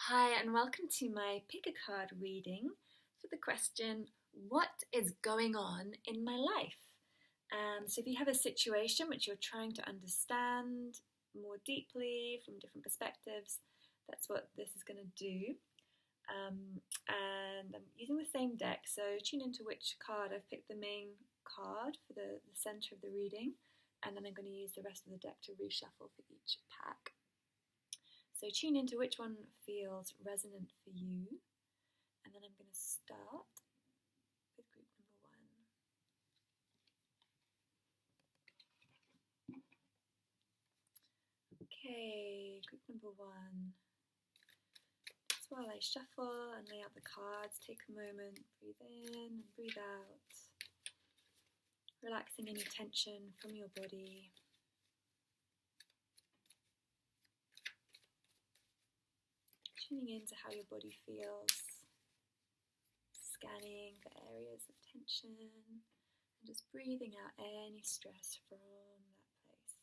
Hi, and welcome to my pick a card reading for the question, what is going on in my life? So if you have a situation which you're trying to understand more deeply from different perspectives, that's what this is going to do. And I'm using the same deck, so tune into which card. I've picked the main card for the center of the reading, and then I'm going to use the rest of the deck to reshuffle for each pack. So tune into which one feels resonant for you, and then I'm going to start with group number one. Okay, group number one. Just while I shuffle and lay out the cards, take a moment, breathe in and breathe out, relaxing any tension from your body. Tuning into how your body feels, scanning for areas of tension, and just breathing out any stress from that place.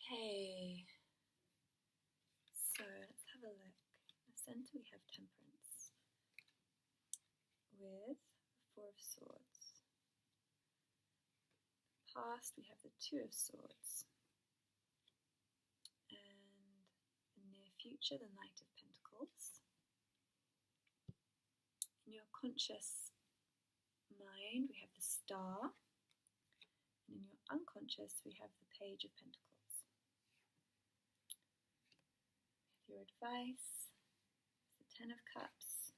Okay, so let's have a look. In the center we have Temperance with the Four of Swords. Past we have the Two of Swords. And the near future, the Knight of Pentacles. In your conscious mind we have the Star. And in your unconscious we have the Page of Pentacles. Your advice, the Ten of Cups,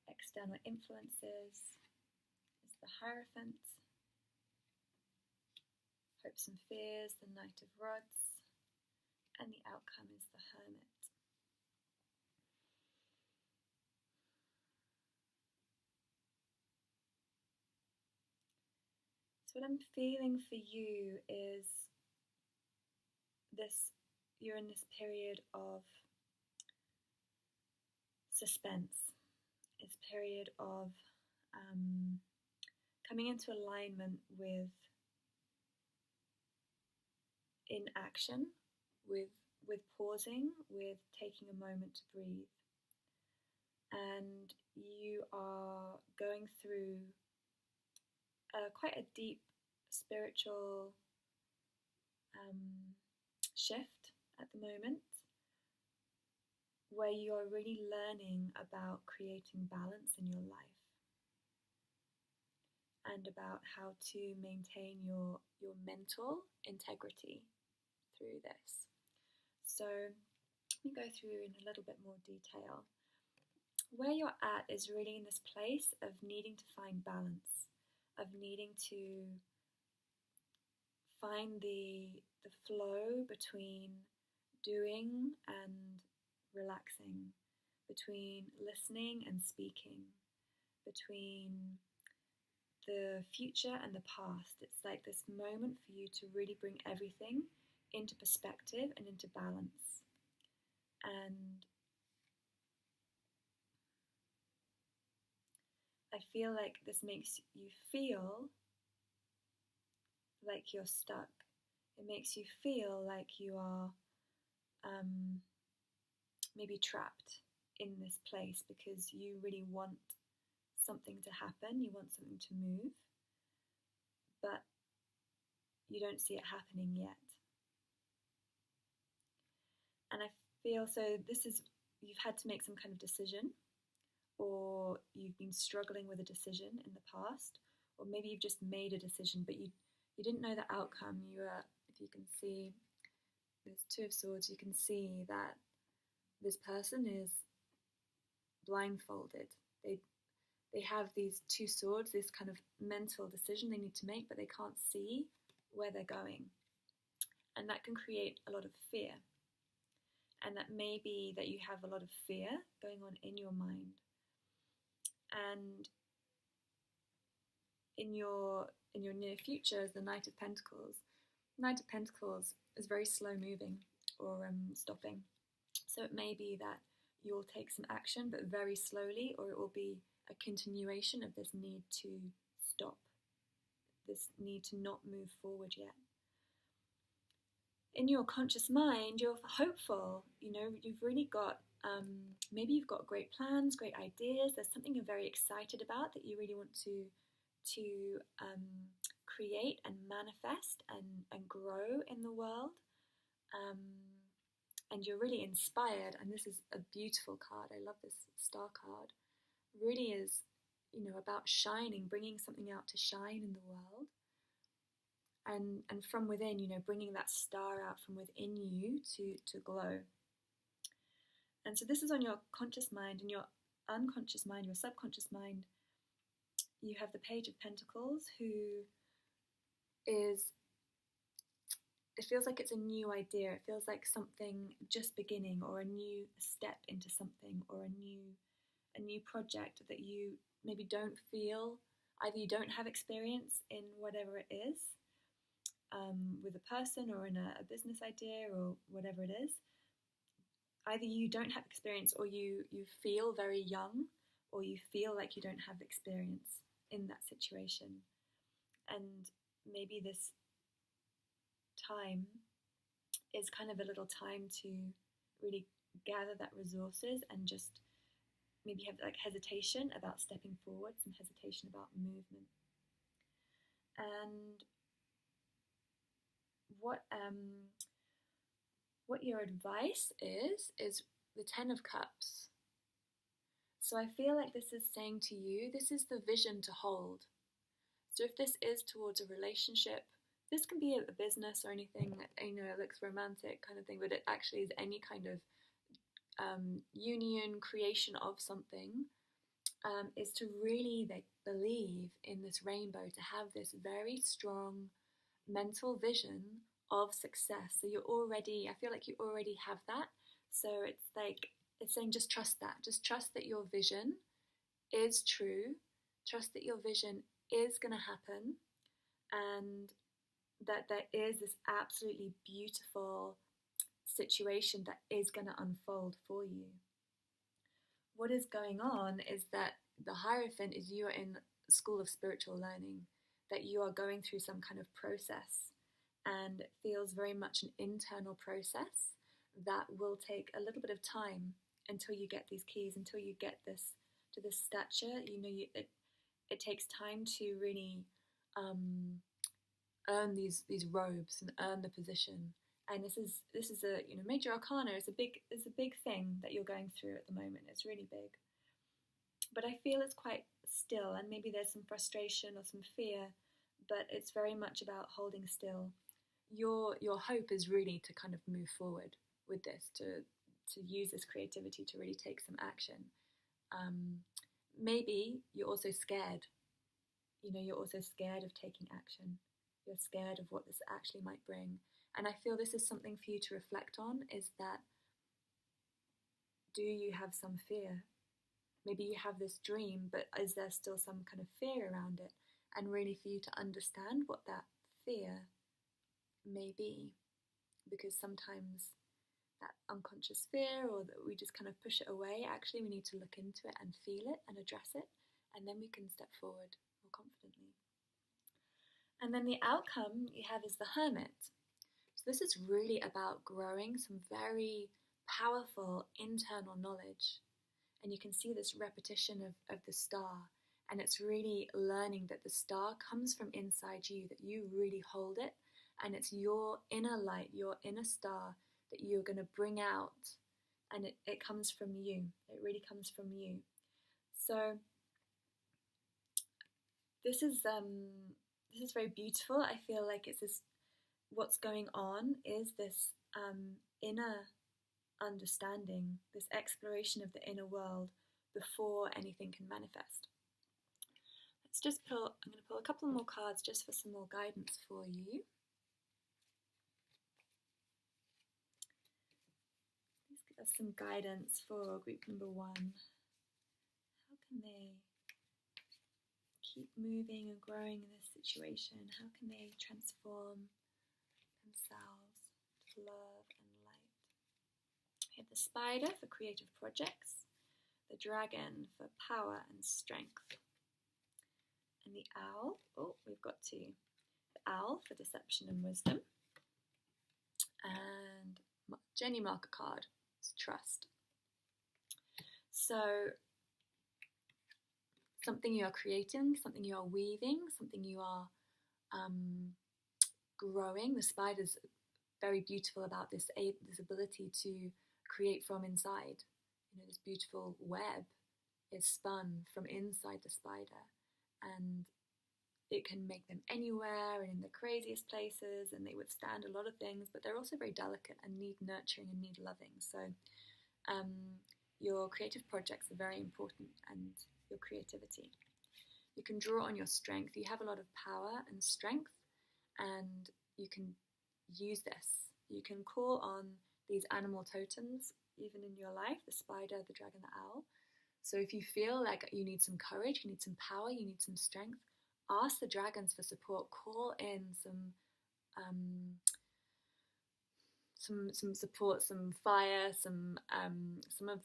external influences is the Hierophant, hopes and fears, the Knight of Rods, and the outcome is the Hermit. So what I'm feeling for you is you're in this period of suspense. It's a period of coming into alignment with inaction, with pausing, with taking a moment to breathe. And you are going through quite a deep spiritual shift at the moment, where you are really learning about creating balance in your life and about how to maintain your mental integrity through this. So let me go through in a little bit more detail. Where you're at is really in this place of needing to find balance, of needing to find the flow between doing and relaxing, between listening and speaking, between the future and the past. It's like this moment for you to really bring everything into perspective and into balance. And I feel like this makes you feel like you're stuck. It makes you feel like you are maybe trapped in this place because you really want something to happen, you want something to move, but you don't see it happening yet. And I feel you've had to make some kind of decision, or you've been struggling with a decision in the past, or maybe you've just made a decision but you didn't know the outcome. If you can see there's Two of Swords, you can see that this person is blindfolded. They have these two swords, this kind of mental decision they need to make, but they can't see where they're going. And that can create a lot of fear. And that may be that you have a lot of fear going on in your mind. And in your in your near future is the Knight of Pentacles. Knight of Pentacles is very slow moving or stopping. So it may be that you'll take some action, but very slowly, or it will be a continuation of this need to stop, this need to not move forward yet. In your conscious mind, you're hopeful. You've really got, maybe you've got great plans, great ideas. There's something you're very excited about that you really want to create and manifest and grow in the world. And you're really inspired, and this is a beautiful card. I love this star card. Really is, about shining, bringing something out to shine in the world. And from within, bringing that star out from within you to glow. And so this is on your conscious mind. In your unconscious mind, your subconscious mind, you have the Page of Pentacles, who is, it feels like it's a new idea. It feels like something just beginning, or a new step into something, or a new project that you maybe don't feel, either you don't have experience in whatever it is, with a person or in a business idea or whatever it is. Either you don't have experience, or you feel very young, or you feel like you don't have experience in that situation. And maybe this time is kind of a little time to really gather that resources and just maybe have like hesitation about stepping forward, some hesitation about movement. And what your advice is the Ten of Cups. So I feel like this is saying to you, this is the vision to hold. So if this is towards a relationship, this can be a business or anything that, it looks romantic kind of thing, but it actually is any kind of union, creation of something, is to really believe in this rainbow, to have this very strong mental vision of success. So I feel like you already have that. So it's saying just trust that. Just trust that your vision is true. Trust that your vision is going to happen, and that there is this absolutely beautiful situation that is going to unfold for you. What is going on is that the Hierophant is you are in school of spiritual learning, that you are going through some kind of process, and it feels very much an internal process that will take a little bit of time until you get these keys, until you get this to this stature. It takes time to really earn these robes and earn the position. And this is a major arcana. It's a big thing that you're going through at the moment. It's really big. But I feel it's quite still, and maybe there's some frustration or some fear, but it's very much about holding still. Your hope is really to kind of move forward with this, to use this creativity to really take some action. Maybe you're also scared. You're also scared of taking action. You're scared of what this actually might bring. And I feel this is something for you to reflect on, is that, do you have some fear? Maybe you have this dream, but is there still some kind of fear around it? And really for you to understand what that fear may be. Because sometimes that unconscious fear, or that we just kind of push it away, actually we need to look into it and feel it and address it, and then we can step forward more confidently. And then the outcome you have is the Hermit. So this is really about growing some very powerful internal knowledge. And you can see this repetition of the star. And it's really learning that the star comes from inside you, that you really hold it. And it's your inner light, your inner star that you're going to bring out. And it comes from you. It really comes from you. So this is very beautiful. I feel like it's this, what's going on is this inner understanding, this exploration of the inner world before anything can manifest. I'm going to pull a couple more cards just for some more guidance for you. Please give us some guidance for group number 1. How can they keep moving and growing in this situation? How can they transform themselves to love and light? We have the spider for creative projects, the dragon for power and strength, and the owl, we've got two. The owl for deception and wisdom, and Jenny marker card is trust. So something you are creating, something you are weaving, something you are growing. The spider's very beautiful about this ability to create from inside. This beautiful web is spun from inside the spider, and it can make them anywhere and in the craziest places, and they withstand a lot of things, but they're also very delicate and need nurturing and need loving. So your creative projects are very important, and your creativity. You can draw on your strength. You have a lot of power and strength, and you can use this. You can call on these animal totems even in your life, the spider, the dragon, the owl. So if you feel like you need some courage, you need some power, you need some strength, ask the dragons for support. Call in some support, some fire, some of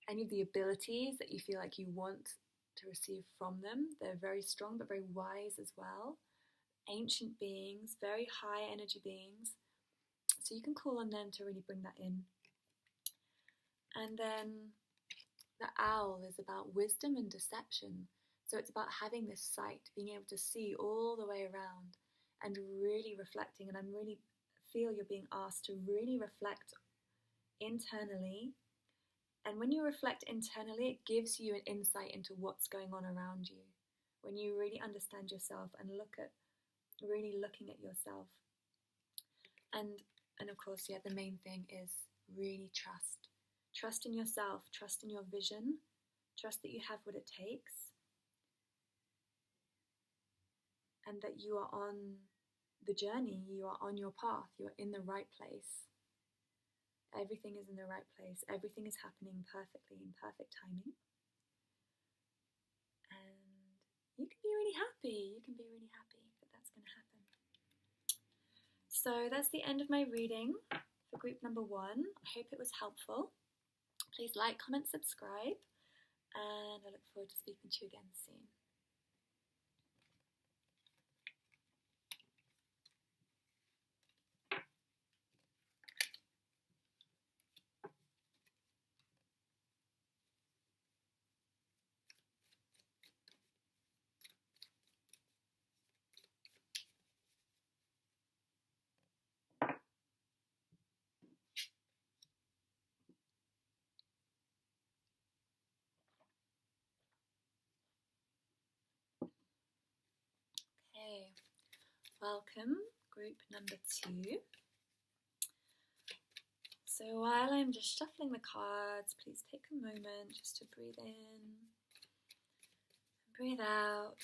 any of the abilities that you feel like you want to receive from them. They're very strong but very wise as well. Ancient beings, very high energy beings. So you can call on them to really bring that in. And then the owl is about wisdom and deception. So it's about having this sight, being able to see all the way around and really reflecting. And I really feel you're being asked to really reflect internally. And when you reflect internally, it gives you an insight into what's going on around you. When you really understand yourself and really looking at yourself. And of course, the main thing is really trust. Trust in yourself, trust in your vision, trust that you have what it takes, and that you are on the journey, you are on your path, you are in the right place. Everything is in the right place, everything is happening perfectly in perfect timing. And you can be really happy that that's going to happen. So that's the end of my reading for group number 1. I hope it was helpful. Please like, comment, subscribe, and I look forward to speaking to you again soon. Okay, welcome, group number 2. So while I'm just shuffling the cards, please take a moment just to breathe in, breathe out.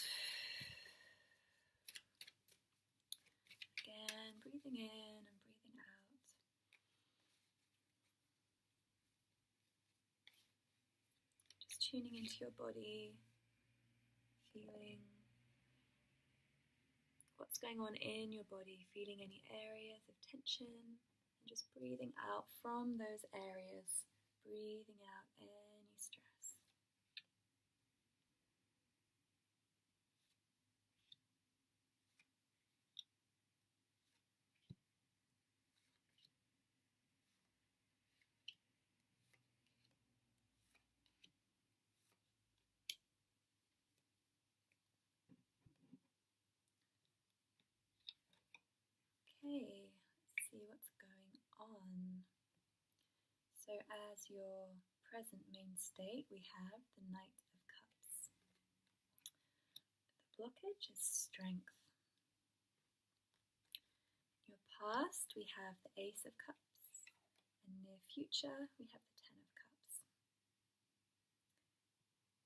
Again, breathing in and breathing out. Just tuning into your body, feeling what's going on in your body, feeling any areas of tension, and just breathing out from those areas, breathing out any stress. Okay, let's see what's going on. So as your present main state, we have the Knight of Cups. The blockage is strength. In your past, we have the Ace of Cups. In near future, we have the Ten of Cups.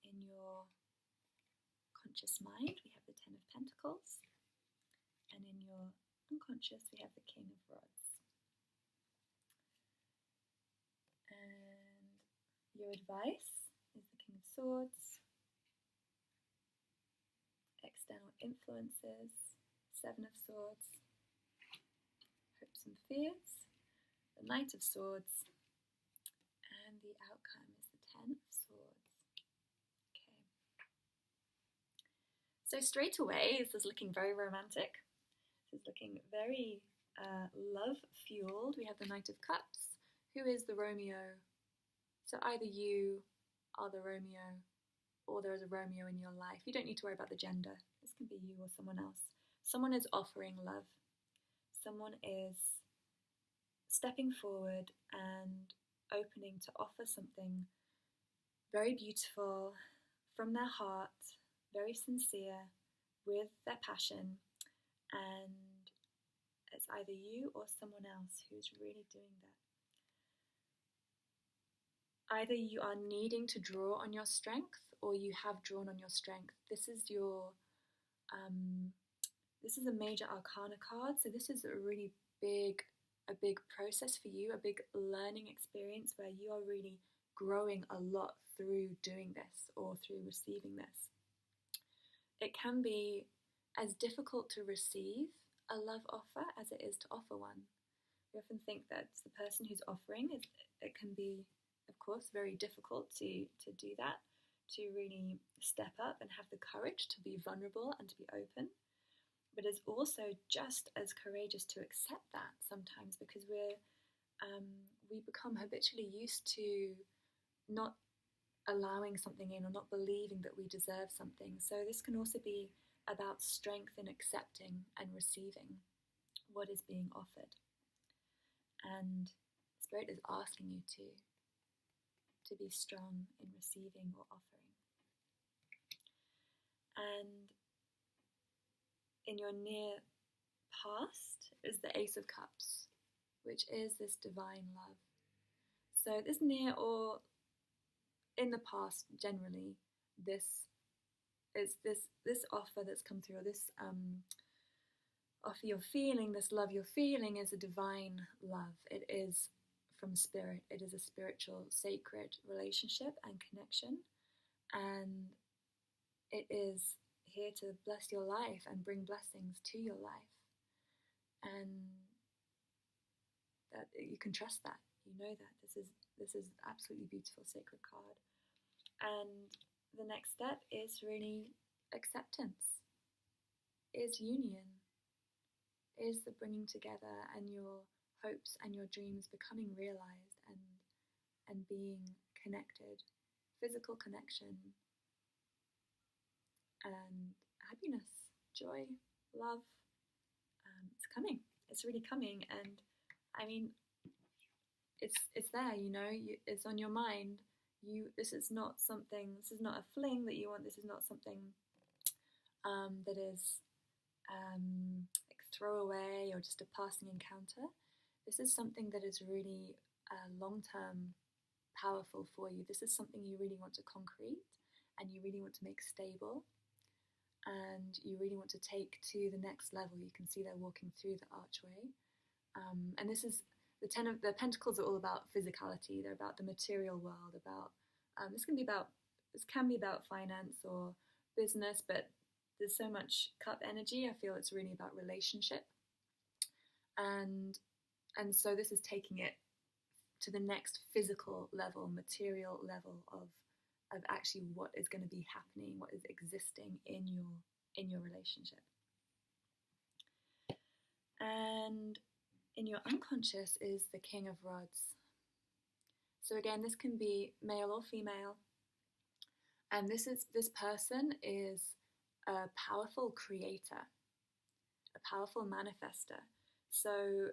In your conscious mind, we have the Ten of Pentacles. And in your unconscious, we have the King of Rods. And your advice is the King of Swords, external influences, Seven of Swords, hopes and fears, the Knight of Swords, and the outcome is the Ten of Swords. Okay. So straight away, this is looking very romantic. This is looking very love-fueled. We have the Knight of Cups. Who is the Romeo? So either you are the Romeo, or there is a Romeo in your life. You don't need to worry about the gender. This can be you or someone else. Someone is offering love. Someone is stepping forward and opening to offer something very beautiful from their heart, very sincere, with their passion, and it's either you or someone else who's really doing that. Either you are needing to draw on your strength, or you have drawn on your strength. This is your, this is a major arcana card, so this is a really big process for you, a big learning experience where you are really growing a lot through doing this or through receiving this. It can be as difficult to receive a love offer as it is to offer one. We often think that the person who's offering, it can be, of course, very difficult to do that, to really step up and have the courage to be vulnerable and to be open. But it's also just as courageous to accept that sometimes, because we become habitually used to not allowing something in or not believing that we deserve something. So this can also be about strength in accepting and receiving what is being offered. And Spirit is asking you to be strong in receiving or offering. And in your near past is the Ace of Cups, which is this divine love. So this near or in the past, generally, this offer that's come through, or this offer you're feeling, this love you're feeling, is a divine love. It is from Spirit. It is a spiritual, sacred relationship and connection, and it is here to bless your life and bring blessings to your life, and that you can trust that. You know that this is absolutely beautiful, sacred card. And the next step is really acceptance, is union, is the bringing together and your hopes and your dreams becoming realized and being connected, physical connection, and happiness, joy, love. It's coming. It's really coming, and I mean, it's there. You know, it's on your mind. This is not something. This is not a fling that you want. This is not something that is like throwaway or just a passing encounter. This is something that is really long-term powerful for you. This is something you really want to concrete and you really want to make stable, and you really want to take to the next level. You can see they're walking through the archway, and this is the Pentacles are all about physicality. They're about the material world. About this can be about finance or business, but there's so much cup energy. I feel it's really about relationship, and so this is taking it to the next physical level, material level of actually what is going to be happening, what is existing in your relationship. And in your unconscious is the King of Rods. So again, this can be male or female, and this person is a powerful creator, a powerful manifester. So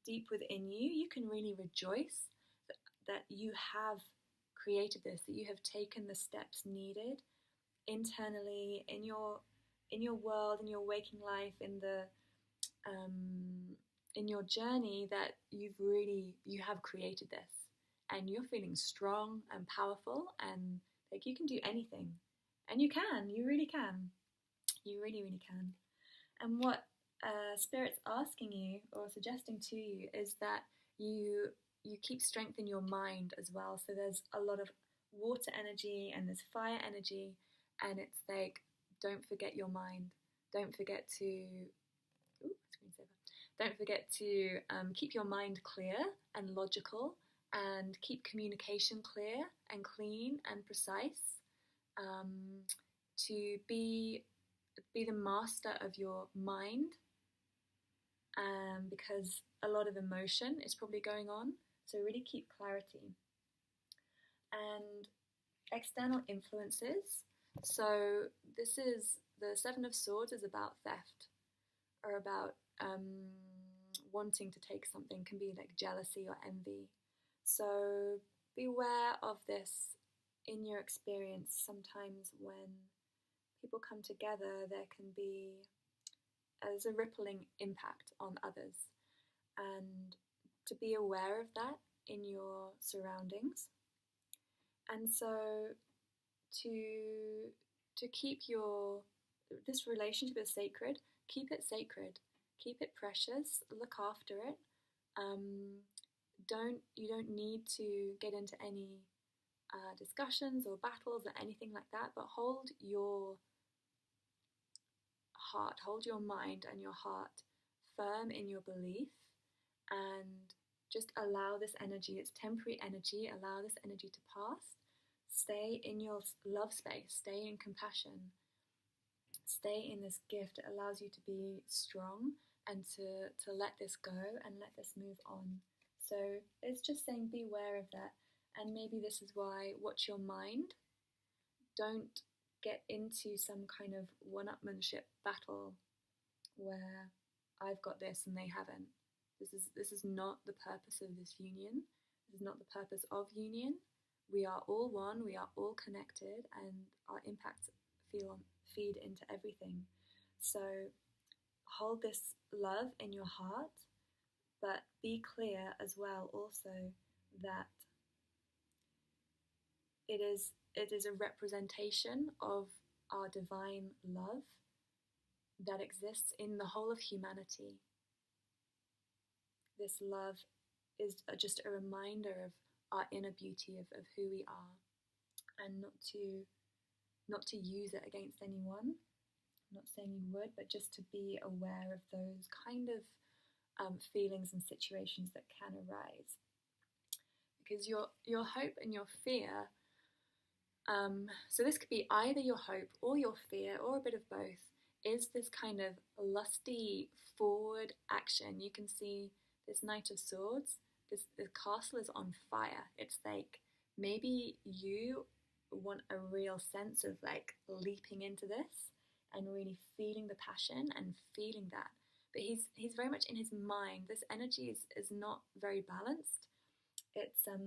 deep within you, you can really rejoice that you have created this, that you have taken the steps needed internally in your world, in your waking life, in your journey, that you have created this, and you're feeling strong and powerful, and like you can do anything, and you really can. You really, really can. And what Spirit's asking you or suggesting to you is that you keep strength in your mind as well. So there's a lot of water energy and there's fire energy, and it's like don't forget your mind. Don't forget to, don't forget to keep your mind clear and logical, and keep communication clear and clean and precise. To be the master of your mind, because a lot of emotion is probably going on. So really keep clarity. And external influences. So this is the Seven of Swords is about theft, or about wanting to take something. Can be like jealousy or envy. So beware of this in your experience. Sometimes when people come together, there can be as a rippling impact on others, and to be aware of that in your surroundings. And so to keep this relationship is sacred. Keep it sacred. Keep it precious. Look after it. You don't need to get into any discussions or battles or anything like that, but hold your heart, hold your mind and your heart firm in your belief, and just allow this energy, it's temporary energy, allow this energy to pass. Stay in your love space, stay in compassion, stay in this gift. It allows you to be strong and to let this go and let this move on. So it's just saying beware of that. And maybe this is why, watch your mind. Don't get into some kind of one-upmanship battle where I've got this and they haven't. This is not the purpose of this union. This is not the purpose of union. We are all one, we are all connected, and our impacts feed into everything. So hold this love in your heart, but be clear as well also that it is a representation of our divine love that exists in the whole of humanity. This love is just a reminder of our inner beauty, of who we are, and not to use it against anyone. I'm not saying you would, but just to be aware of those kind of feelings and situations that can arise. Because your hope and your fear, so this could be either your hope or your fear or a bit of both, is this kind of lusty forward action. You can see this Knight of Swords, the castle is on fire. It's like maybe you want a real sense of like leaping into this and really feeling the passion and feeling that. But he's very much in his mind. This energy is not very balanced. It's a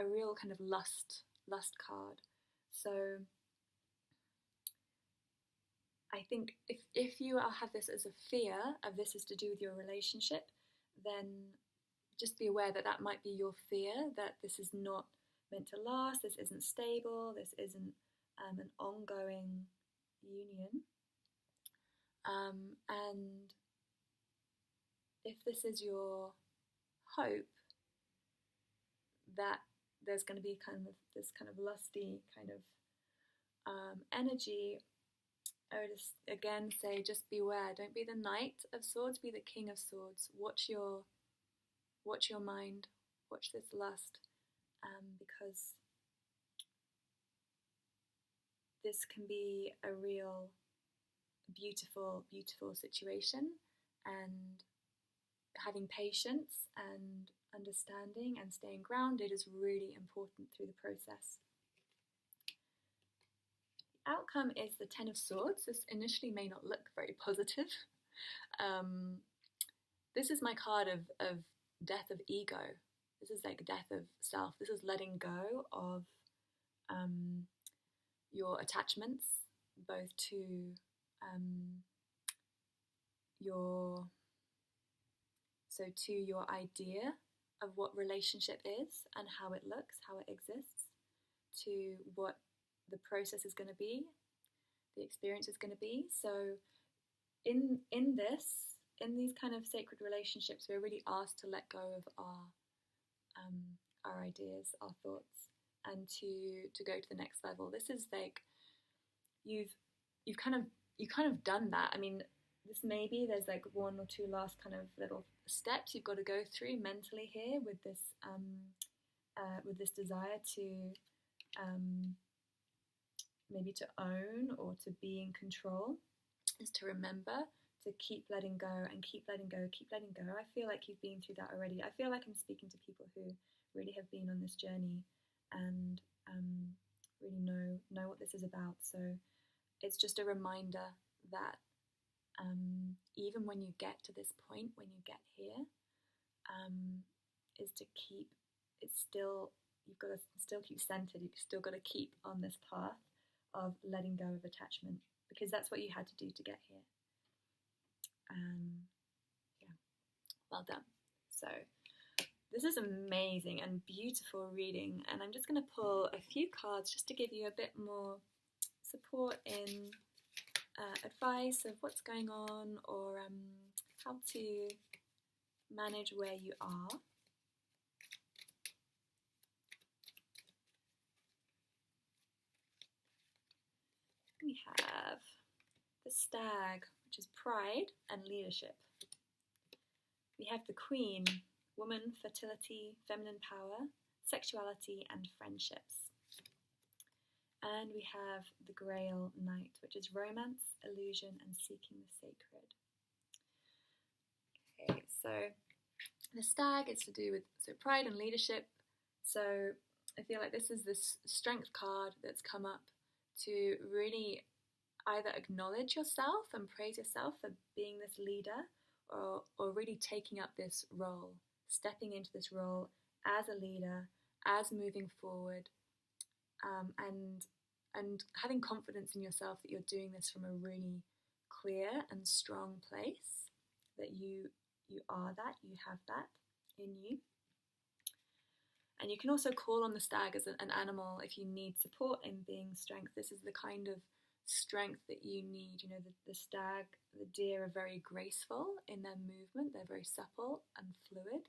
real kind of lust card. So I think if you have this as a fear of this is to do with your relationship, then just be aware that might be your fear, that this is not meant to last, this isn't stable, this isn't an ongoing union. And if this is your hope, that there's going to be this kind of lusty kind of energy, I would just again say, just beware. Don't be the Knight of Swords, be the King of Swords. Watch your mind, watch this lust, because this can be a real beautiful, beautiful situation, and having patience and understanding and staying grounded is really important through the process. The outcome is the Ten of Swords. This initially may not look very positive. This is my card of death of ego. This is like death of self. This is letting go of your attachments, both to your idea of what relationship is and how it looks, how it exists, to what the process is going to be, the experience is going to be. So in these kind of sacred relationships, we're really asked to let go of our ideas, our thoughts, and to go to the next level. This is like you've kind of done that. I mean, this maybe there's like one or two last kind of little steps you've got to go through mentally here with this desire to maybe to own or to be in control, is to remember to keep letting go and keep letting go, keep letting go. I feel like you've been through that already. I feel like I'm speaking to people who really have been on this journey and really know what this is about. So it's just a reminder that even when you get to this point, when you get here, is to keep it still. You've got to still keep centered. You've still got to keep on this path of letting go of attachment, because that's what you had to do to get here. Yeah, well done. So this is amazing and beautiful reading, and I'm just going to pull a few cards just to give you a bit more support in advice of what's going on, or how to manage where you are. We have the Stag, which is pride and leadership. We have the Queen, woman, fertility, feminine power, sexuality and friendships. And we have the Grail Knight, which is romance, illusion and seeking the sacred. Okay, so the Stag is to do with pride and leadership. So I feel like this is this strength card that's come up to really either acknowledge yourself and praise yourself for being this leader, or really taking up this role, stepping into this role as a leader, as moving forward, and having confidence in yourself that you're doing this from a really clear and strong place, that you are that, you have that in you. And you can also call on the Stag as an animal if you need support in being strength. This is the kind of strength that you need. You know, the stag, the deer are very graceful in their movement. They're very supple and fluid.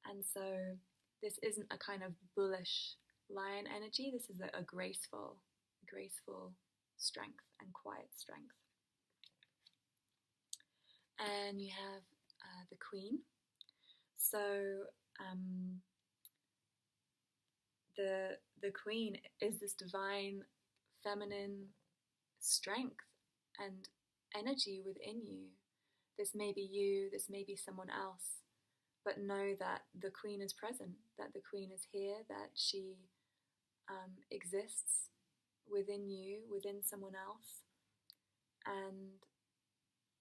And so this isn't a kind of bullish lion energy. This is a graceful strength and quiet strength. And you have the Queen. So the Queen is this divine feminine strength and energy within you. This may be you, this may be someone else, but know that the Queen is present, that the Queen is here, that she exists within you, within someone else, and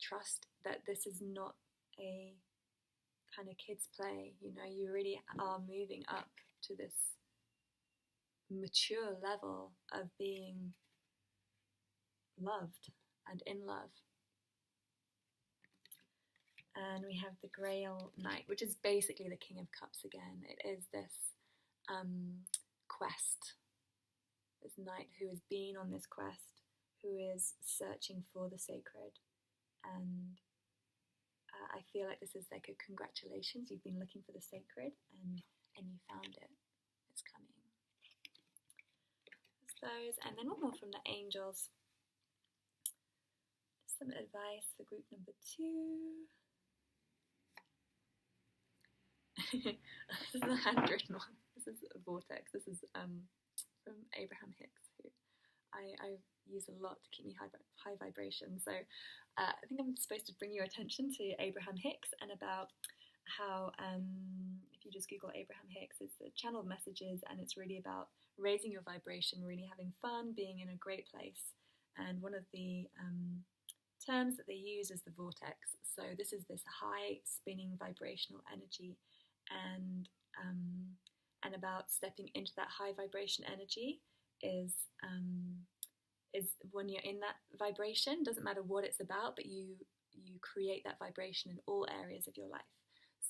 trust that this is not a kind of kid's play. You know, you really are moving up to this mature level of being loved and in love. And we have the Grail Knight, which is basically the King of Cups again. It is this quest, this knight who has been on this quest, who is searching for the sacred. And I feel like this is like a congratulations, you've been looking for the sacred and you found it. It's coming. Those, and then one more from the angels. Some advice for group number 2. This is the handwritten one. This is a vortex. This is from Abraham Hicks, who I use a lot to keep me high vibration. So I think I'm supposed to bring your attention to Abraham Hicks and about how if you just Google Abraham Hicks, it's a channel of messages, and it's really about raising your vibration, really having fun, being in a great place. And one of the terms that they use is the vortex. So this is this high spinning vibrational energy, and about stepping into that high vibration energy is when you're in that vibration. Doesn't matter what it's about, but you create that vibration in all areas of your life.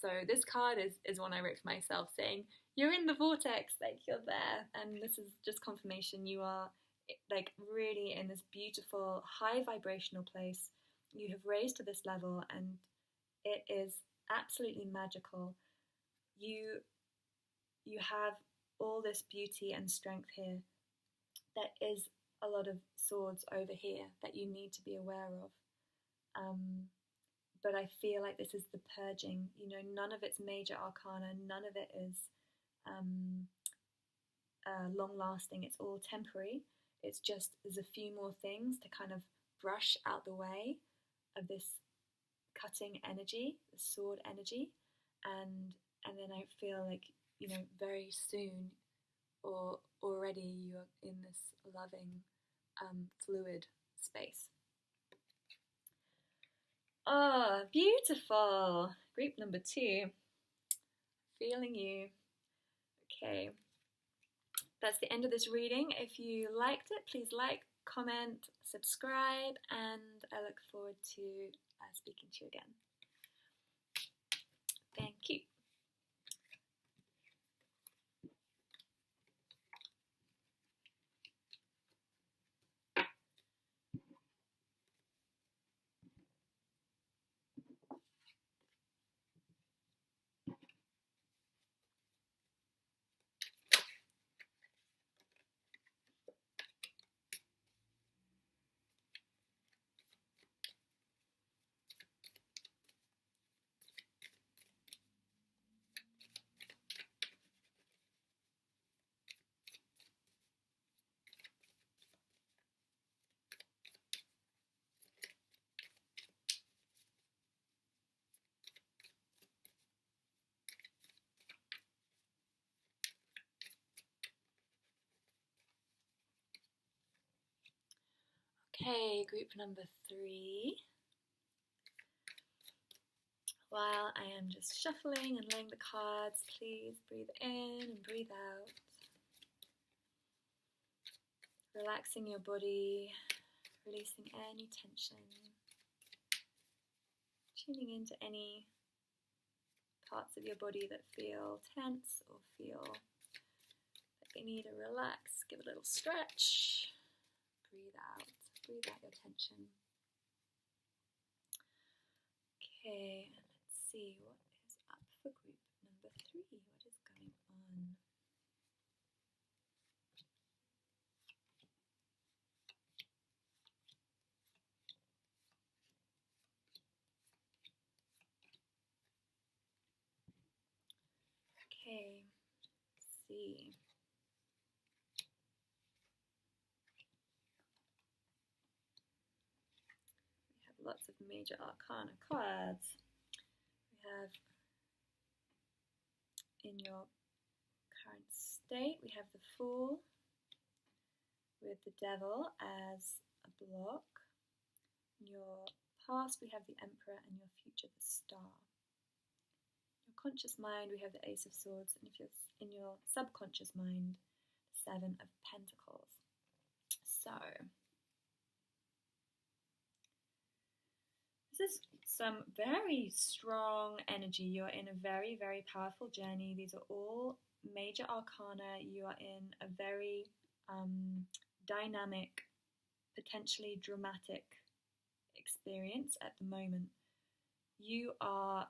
So this card is one I wrote for myself, saying you're in the vortex, like you're there, and this is just confirmation you are like really in this beautiful high vibrational place. You have raised to this level, and it is absolutely magical. You have all this beauty and strength here that is a lot of swords over here that you need to be aware of. But I feel like this is the purging. None of it's major arcana, none of it is long lasting. It's all temporary. It's just there's a few more things to kind of brush out the way of this cutting energy, the sword energy, and then I feel like very soon, or already, you're in this loving, fluid space. Oh, beautiful. Group number 2. Feeling you. Okay. That's the end of this reading. If you liked it, please like, comment, subscribe, and I look forward to speaking to you again. Thank you. Okay, group number 3. While I am just shuffling and laying the cards, please breathe in and breathe out. Relaxing your body, releasing any tension. Tuning into any parts of your body that feel tense or feel like they need to relax. Give a little stretch. Breathe out your tension. Okay, let's see what is up for group number 3. What is going on? Okay, let's see. We have lots of major arcana cards. We have, in your current state, we have the Fool with the Devil as a block. In your past, we have the Emperor, and your future, the Star. In your conscious mind, we have the Ace of Swords, and if you're in your subconscious mind, the 7 of Pentacles. So, this is some very strong energy. You're in a very, very powerful journey. These are all major arcana. You are in a very dynamic, potentially dramatic experience at the moment. You are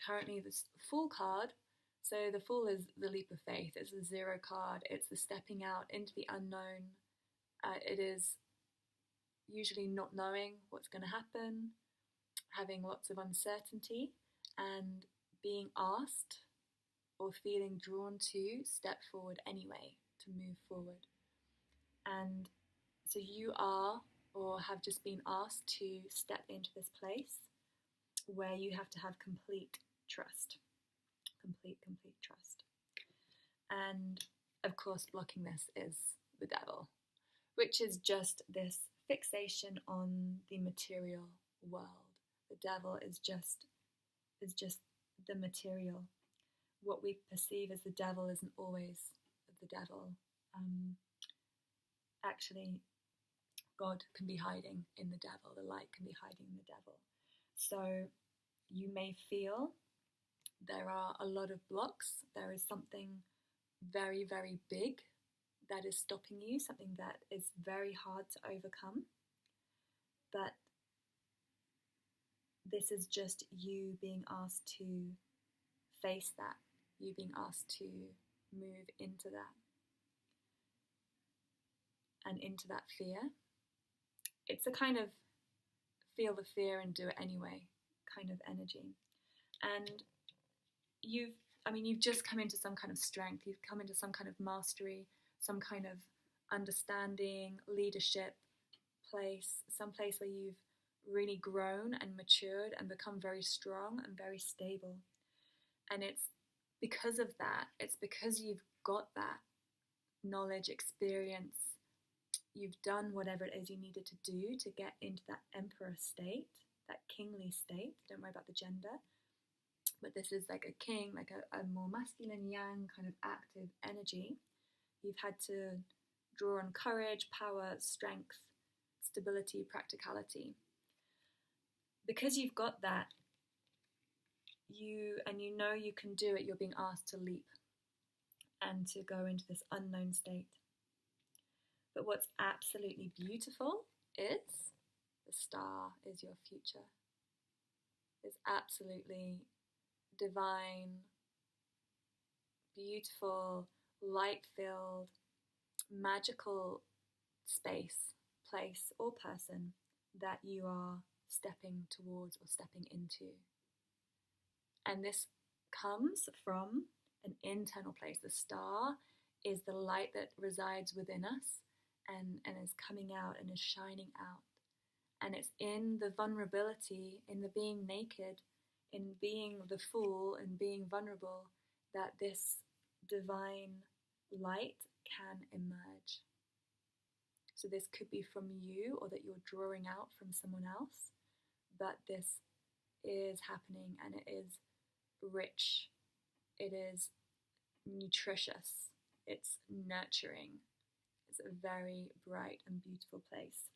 currently the Fool card. So the Fool is the leap of faith. It's the 0 card. It's the stepping out into the unknown. It is usually not knowing what's going to happen, having lots of uncertainty, and being asked or feeling drawn to step forward anyway, to move forward. And so you are, or have just been asked to step into this place where you have to have complete trust. Complete trust. And of course, blocking this is the Devil, which is just this fixation on the material world. The Devil is just the material. What we perceive as the Devil isn't always the Devil. Actually, God can be hiding in the Devil. The light can be hiding in the Devil. So you may feel there are a lot of blocks. There is something very, very big that is stopping you, something that is very hard to overcome. But this is just you being asked to face that, you being asked to move into that. and into that fear. It's a kind of feel the fear and do it anyway kind of energy. And you've just come into some kind of strength, you've come into some kind of mastery, some kind of understanding, leadership place, some place where you've really grown and matured and become very strong and very stable. And it's because of that, it's because you've got that knowledge, experience, you've done whatever it is you needed to do to get into that emperor state, that kingly state. Don't worry about the gender, but this is like a king, like a more masculine yang kind of active energy. You've had to draw on courage, power, strength, stability, practicality. Because you've got that, you know you can do it, you're being asked to leap and to go into this unknown state. But what's absolutely beautiful is the star is your future. It's absolutely divine, beautiful, light-filled, magical space, place, or person that you are stepping towards or stepping into. And this comes from an internal place. The star is the light that resides within us and is coming out and is shining out. And it's in the vulnerability, in the being naked, in being the fool and being vulnerable, that this divine light can emerge. So this could be from you, or that you're drawing out from someone else, but this is happening, and it is rich, it is nutritious, it's nurturing. It's a very bright and beautiful place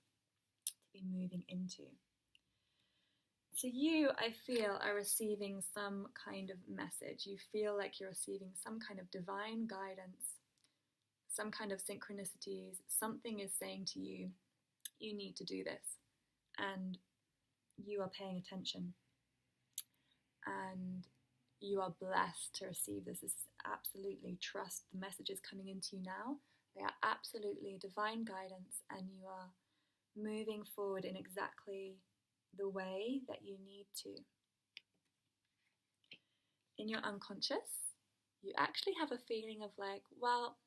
to be moving into. So you, I feel, are receiving some kind of message. You feel like you're receiving some kind of divine guidance, some kind of synchronicities. Something is saying to you, you need to do this. And you are paying attention. And you are blessed to receive this. This is absolutely trust the messages coming into you now. They are absolutely divine guidance, and you are moving forward in exactly the way that you need to. In your unconscious, you actually have a feeling of like, well,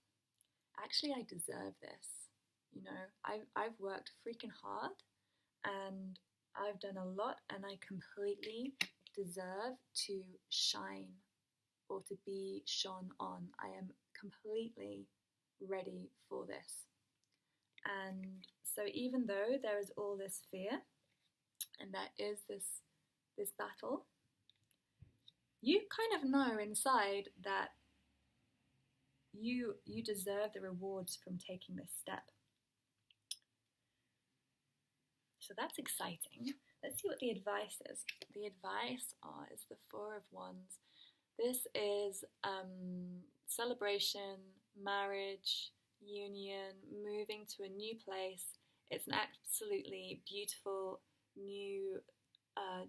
actually I deserve this. You know, I've worked freaking hard and I've done a lot, and I completely deserve to shine or to be shone on. I am completely ready for this. And so even though there is all this fear and there is this battle, you kind of know inside that you deserve the rewards from taking this step. So that's exciting. Let's see what the advice is. The advice is the Four of Wands. This is celebration, marriage, union, moving to a new place. It's an absolutely beautiful, new,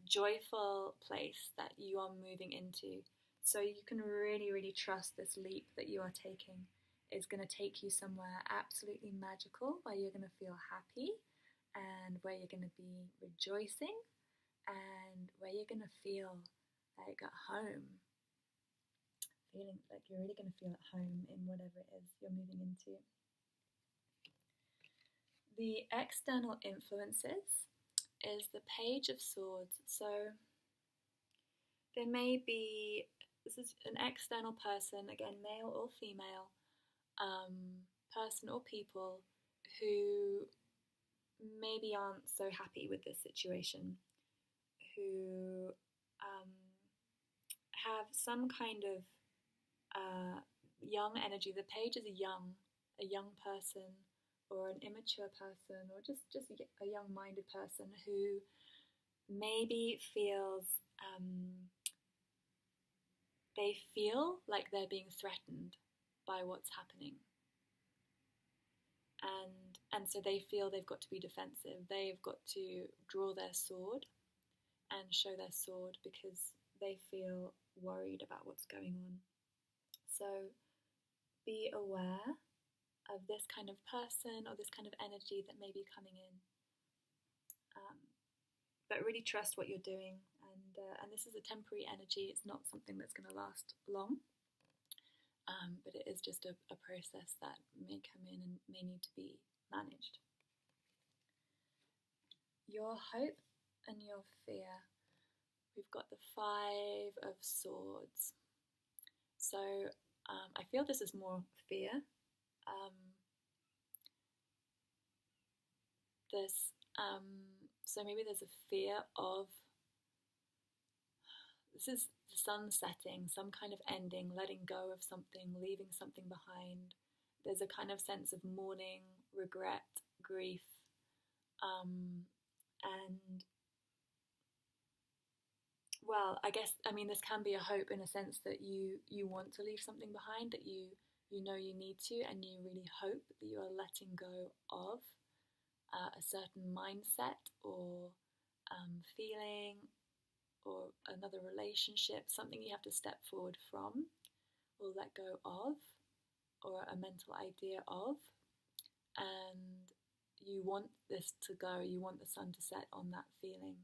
joyful place that you are moving into. So you can really, really trust this leap that you are taking is going to take you somewhere absolutely magical, where you're going to feel happy and where you're going to be rejoicing and where you're going to feel like at home. Feeling like you're really going to feel at home in whatever it is you're moving into. The external influences is the Page of Swords. So there may be, this is an external person, again, male or female, person or people who maybe aren't so happy with this situation, who have some kind of young energy. The Page is a young person, or an immature person, or just a young-minded person who maybe feels they feel like they're being threatened by what's happening, and so they feel they've got to be defensive. They've got to draw their sword and show their sword because they feel worried about what's going on. So be aware of this kind of person or this kind of energy that may be coming in. But really trust what you're doing, and this is a temporary energy. It's not something that's going to last long, but it is just a process that may come in and may need to be managed. Your hope and your fear. We've got the Five of Swords. So I feel this is more fear. So maybe there's a fear of, this is the sun setting, some kind of ending, letting go of something, leaving something behind. There's a kind of sense of mourning, regret, grief, and well, I mean this can be a hope in a sense that you want to leave something behind, that you know you need to, and you really hope that you are letting go of a certain mindset or feeling or another relationship, something you have to step forward from or let go of, or a mental idea of, and you want this to go, you want the sun to set on that feeling,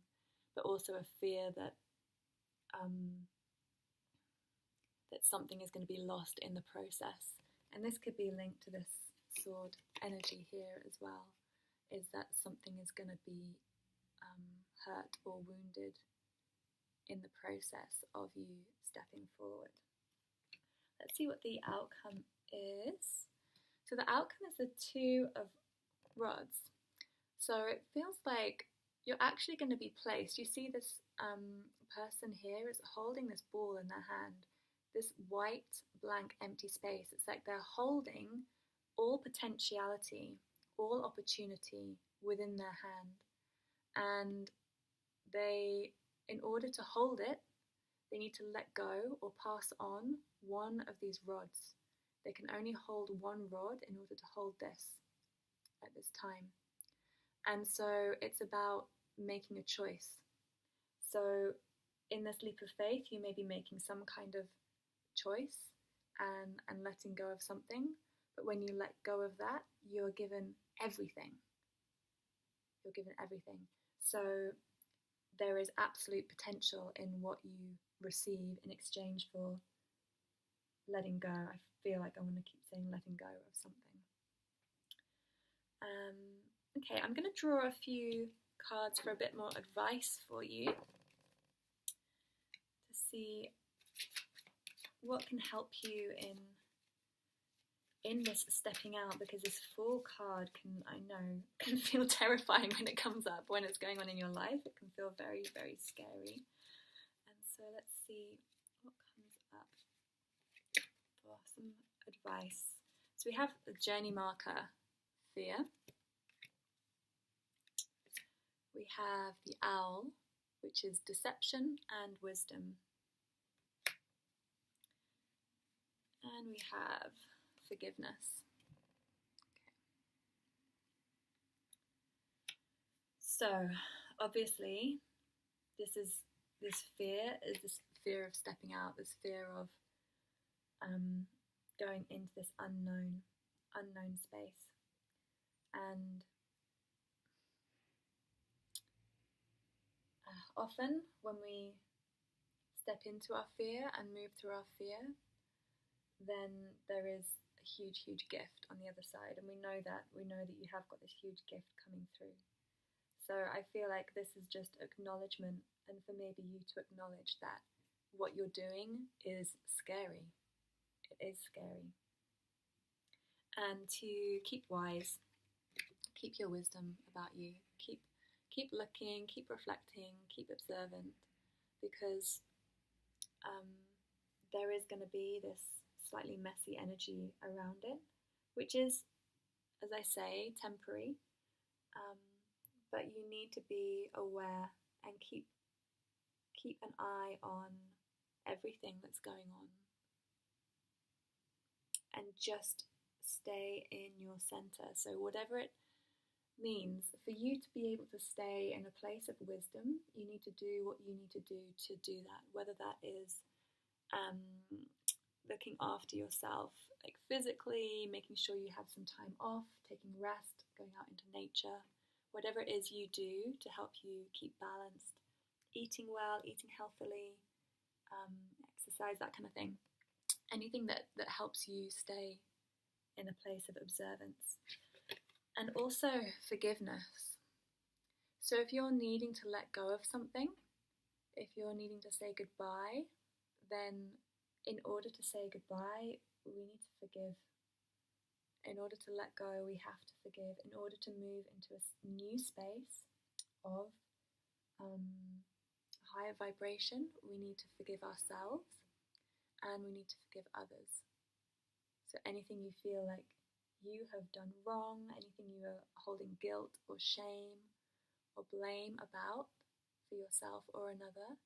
but also a fear that that something is going to be lost in the process. And this could be linked to this sword energy here as well, is that something is going to be hurt or wounded in the process of you stepping forward. Let's see what the outcome is. So the outcome is the Two of Rods. So it feels like you're actually going to be placed. You see this person here is holding this ball in their hand, this white, blank, empty space. It's like they're holding all potentiality, all opportunity within their hand. And they, in order to hold it, they need to let go or pass on one of these rods. They can only hold one rod in order to hold this at this time. And so it's about making a choice. So in this leap of faith, you may be making some kind of choice and letting go of something. But when you let go of that, you're given everything. You're given everything. So there is absolute potential in what you receive in exchange for letting go. I feel like I want to keep saying letting go of something. Okay, I'm going to draw a few cards for a bit more advice for you to see what can help you in this stepping out, because this Fool card can feel terrifying when it comes up, when it's going on in your life. It can feel very, very scary. And so let's see what comes up for some advice. So we have the journey marker, fear. We have the owl, which is deception and wisdom. And we have forgiveness. Okay. So, obviously, this fear is this fear of stepping out, this fear of going into this unknown space. And often when we step into our fear and move through our fear, then there is a huge, huge gift on the other side. And we know that you have got this huge gift coming through. So I feel like this is just acknowledgement, and for maybe you to acknowledge that what you're doing is scary. It is scary. And to keep wise, keep your wisdom about you. Keep looking, keep reflecting, keep observant, because there is going to be this slightly messy energy around it, which is, as I say, temporary, but you need to be aware and keep an eye on everything that's going on, and just stay in your center. So whatever it means, for you to be able to stay in a place of wisdom, you need to do what you need to do that, whether that is looking after yourself, like physically, making sure you have some time off, taking rest, going out into nature, whatever it is you do to help you keep balanced, eating well, eating healthily, exercise, that kind of thing. Anything that helps you stay in a place of observance. And also forgiveness. So if you're needing to let go of something, if you're needing to say goodbye, then in order to say goodbye, we need to forgive. In order to let go, we have to forgive. In order to move into a new space of higher vibration, we need to forgive ourselves and we need to forgive others. So anything you feel like you have done wrong, anything you are holding guilt or shame or blame about for yourself or another,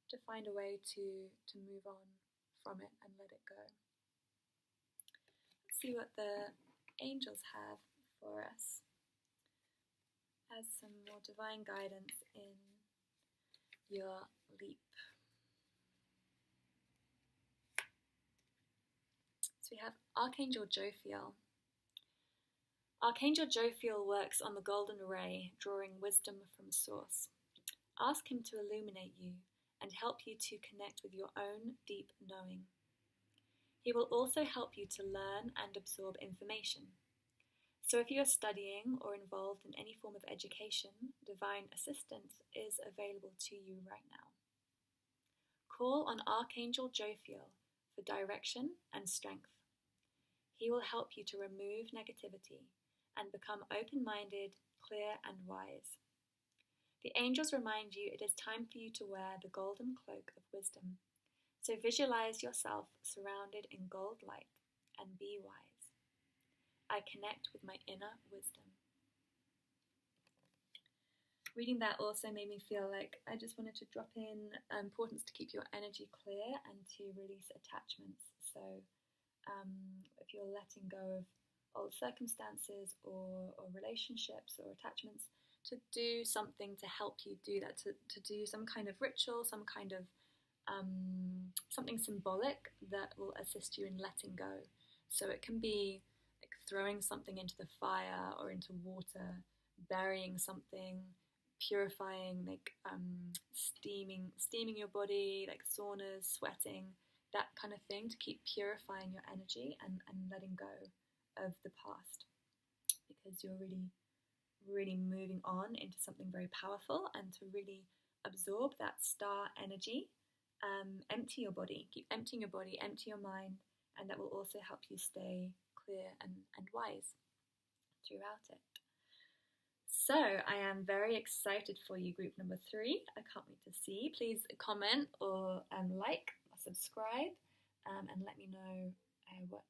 to find a way to move on from it and let it go. Let's see what the angels have for us as some more divine guidance in your leap. So we have Archangel Jophiel. Archangel Jophiel works on the golden ray, drawing wisdom from source. Ask him to illuminate you and help you to connect with your own deep knowing. He will also help you to learn and absorb information. So if you are studying or involved in any form of education, divine assistance is available to you right now. Call on Archangel Jophiel for direction and strength. He will help you to remove negativity and become open-minded, clear and wise. The angels remind you it is time for you to wear the golden cloak of wisdom. So visualize yourself surrounded in gold light and be wise. I connect with my inner wisdom. Reading that also made me feel like I just wanted to drop in importance to keep your energy clear and to release attachments. So if you're letting go of old circumstances or relationships or attachments, to do something to help you do that, to do some kind of ritual, some kind of something symbolic that will assist you in letting go. So it can be like throwing something into the fire or into water, burying something, purifying, like steaming your body, like saunas, sweating, that kind of thing, to keep purifying your energy and letting go of the past, because you're really moving on into something very powerful, and to really absorb that star energy, empty your body, keep emptying your body, empty your mind, and that will also help you stay clear and wise throughout it. So I am very excited for you, group number 3. I can't wait to see. Please comment or like or subscribe and let me know what